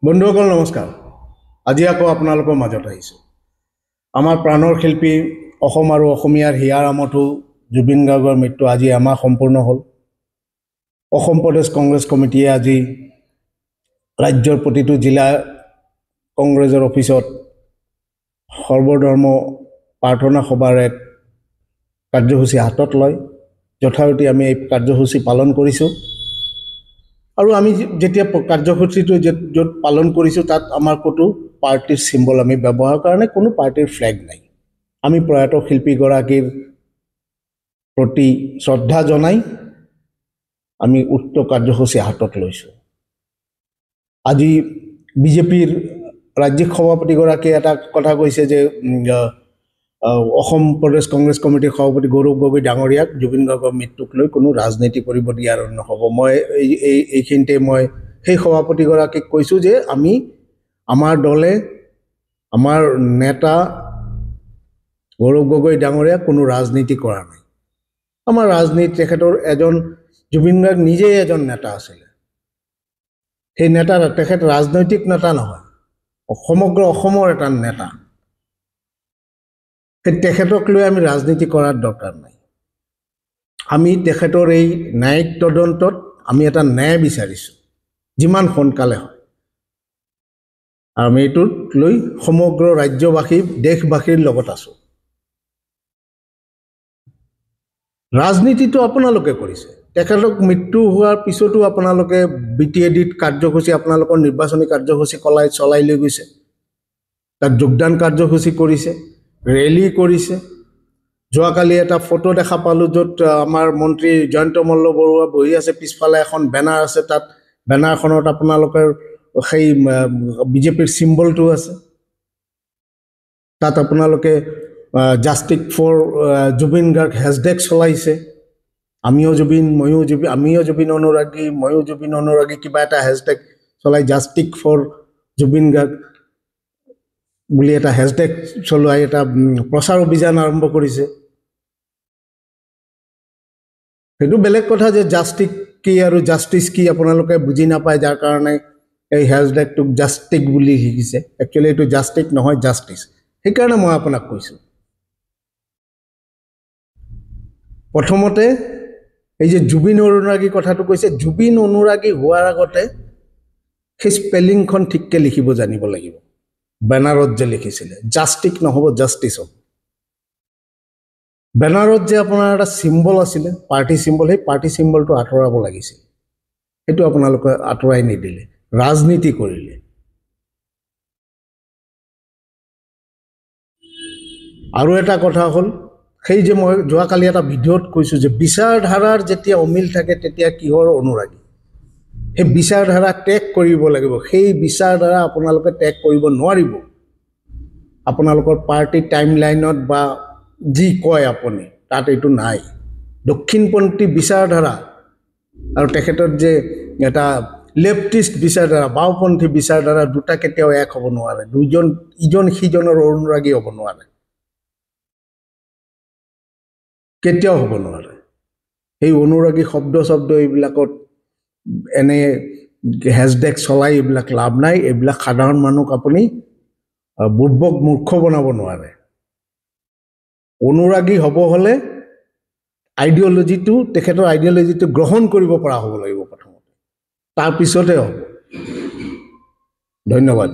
বন্ধুসকল নমস্কাৰ। আজি আকৌ আপোনালোকৰ মাজত আহিছোঁ। আমাৰ প্ৰাণৰ শিল্পী অসম আৰু অসমীয়াৰ হিয়াৰ আমঠু জুবিন গাৰ্গৰ মৃত্যু আজি এমাহ সম্পূৰ্ণ হ'ল। অসম প্ৰদেশ কংগ্ৰেছ কমিটিয়ে আজি ৰাজ্যৰ প্ৰতিটো জিলা কংগ্ৰেছৰ অফিচত সৰ্বধৰ্ম প্ৰাৰ্থনা সভাৰ এক কাৰ্যসূচী হাতত লয়। যথাৰীতি আমি এই কাৰ্যসূচী পালন কৰিছোঁ আৰু আমি যেতিয়া কাৰ্যসূচীটো য'ত পালন কৰিছোঁ তাত আমাৰ ক'তো পাৰ্টিৰ চিম্বল আমি ব্যৱহাৰ কাৰণে কোনো পাৰ্টিৰ ফ্লেগ নাই। আমি প্ৰয়াত শিল্পীগৰাকীৰ প্ৰতি শ্ৰদ্ধা জনাই আমি উক্ত কাৰ্যসূচী হাতত লৈছোঁ। আজি বিজেপিৰ ৰাজ্যিক সভাপতিগৰাকীয়ে এটা কথা কৈছে যে অসম প্ৰদেশ কংগ্ৰেছ কমিটিৰ সভাপতি গৌৰৱ গগৈ ডাঙৰীয়াক জুবিন গাৰ্গৰ মৃত্যুক লৈ কোনো ৰাজনীতি কৰিব দিয়াৰ নহ'ব। মই এইখিনিতে মই সেই সভাপতিগৰাকীক কৈছোঁ যে আমাৰ দলে আমাৰ নেতা গৌৰৱ গগৈ ডাঙৰীয়াক কোনো ৰাজনীতি কৰা নাই। আমাৰ ৰাজনীতি তেখেতৰ জুবিন গাৰ্গ নিজেই এজন নেতা আছিলে। সেই নেতা তেখেত ৰাজনৈতিক নেতা নহয়, সমগ্ৰ অসমৰ এটা নেতা। সেই তেখেতক লৈ আমি ৰাজনীতি কৰাৰ দৰকাৰ নাই। আমি তেখেতৰ এই ন্যায়িক তদন্তত আমি এটা ন্যায় বিচাৰিছোঁ যিমান সোনকালে হয়। আৰু আমি এইটোক লৈ সমগ্ৰ ৰাজ্যবাসী দেশবাসীৰ লগত আছোঁ। ৰাজনীতিটো আপোনালোকে কৰিছে। তেখেতক মৃত্যু হোৱাৰ পিছতো আপোনালোকে BTADত কাৰ্যসূচী আপোনালোকৰ নিৰ্বাচনী কাৰ্যসূচী চলাই লৈ গৈছে। তাত যোগদান কাৰ্যসূচী কৰিছে, ৰেলী কৰিছে। যোৱাকালি এটা ফটো দেখা পালোঁ য'ত আমাৰ মন্ত্ৰী জয়ন্ত মল্ল বৰুৱা বহি আছে, পিছফালে এখন বেনাৰ আছে, তাত বেনাৰখনত আপোনালোকৰ সেই বিজেপিৰ চিম্বলটো আছে। তাত আপোনালোকে জাষ্টিক ফৰ জুবিন গাৰ্গ হেছটেগ চলাইছে। আমিও জুবিন অনুৰাগী, ময়ো জুবিন অনুৰাগী, কিবা এটা হেছটেগ চলাই জাষ্টিক ফৰ জুবিন গাৰ্গ বুলি এটা হেছটেগ চলোৱাই এটা প্ৰচাৰ অভিযান আৰম্ভ কৰিছে। সেইটো বেলেগ কথা যে জাষ্টিক কি আৰু জাষ্টিচ কি আপোনালোকে বুজি নাপায়, যাৰ কাৰণে এই হেছটেগটোক জাষ্টিক বুলি শিকিছে। একচুৱেলি এইটো জাষ্টিক নহয়, জাষ্টিচ। সেইকাৰণে মই আপোনাক কৈছোঁ, প্ৰথমতে এই যে জুবিন অনুৰাগী কথাটো কৈছে, জুবিন অনুৰাগী হোৱাৰ আগতে সেই স্পেলিংখন ঠিককৈ লিখিব জানিব লাগিব। বেনাৰত যে লিখিছিলে জাষ্টিক নহ'ব, জাষ্টিচ হ'ব। বেনাৰত যে আপোনাৰ এটা চিম্বল আছিলে, পাৰ্টি চিম্বল, সেই পাৰ্টি চিম্বলটো আঁতৰাব লাগিছিল। সেইটো আপোনালোকে আঁতৰাই নিদিলে, ৰাজনীতি কৰিলে। আৰু এটা কথা হ'ল, সেই যে মই যোৱাকালি এটা ভিডিঅ'ত কৈছোঁ যে বিচাৰধাৰাৰ যেতিয়া অমিল থাকে তেতিয়া কিহৰ অনুৰাগী? সেই বিচাৰধাৰা ত্যাগ কৰিব লাগিব। সেই বিচাৰধাৰা আপোনালোকে ত্যাগ কৰিব নোৱাৰিব। আপোনালোকৰ পাৰ্টি টাইমলাইনত বা যি কয় আপুনি তাত এইটো নাই। দক্ষিণপন্থী বিচাৰধাৰা আৰু তেখেতৰ যে এটা লেফটিষ্ট বিচাৰধাৰা, বাওঁপন্থী বিচাৰধাৰা, দুটা কেতিয়াও এক হ'ব নোৱাৰে। ইজন সিজনৰ অনুৰাগী হ'ব নোৱাৰে, কেতিয়াও হ'ব নোৱাৰে। সেই অনুৰাগী শব্দ এইবিলাকত এনে হেছটেগ চলাই এইবিলাক লাভ নাই। এইবিলাক সাধাৰণ মানুহক আপুনি বুৰ্বক মূৰ্খ বনাব নোৱাৰে। অনুৰাগী হ'ব হ'লে তেখেতৰ আইডিঅ'লজিটো গ্ৰহণ কৰিব পৰা হ'ব লাগিব প্ৰথমতে, তাৰপিছতহে হ'ব। ধন্যবাদ।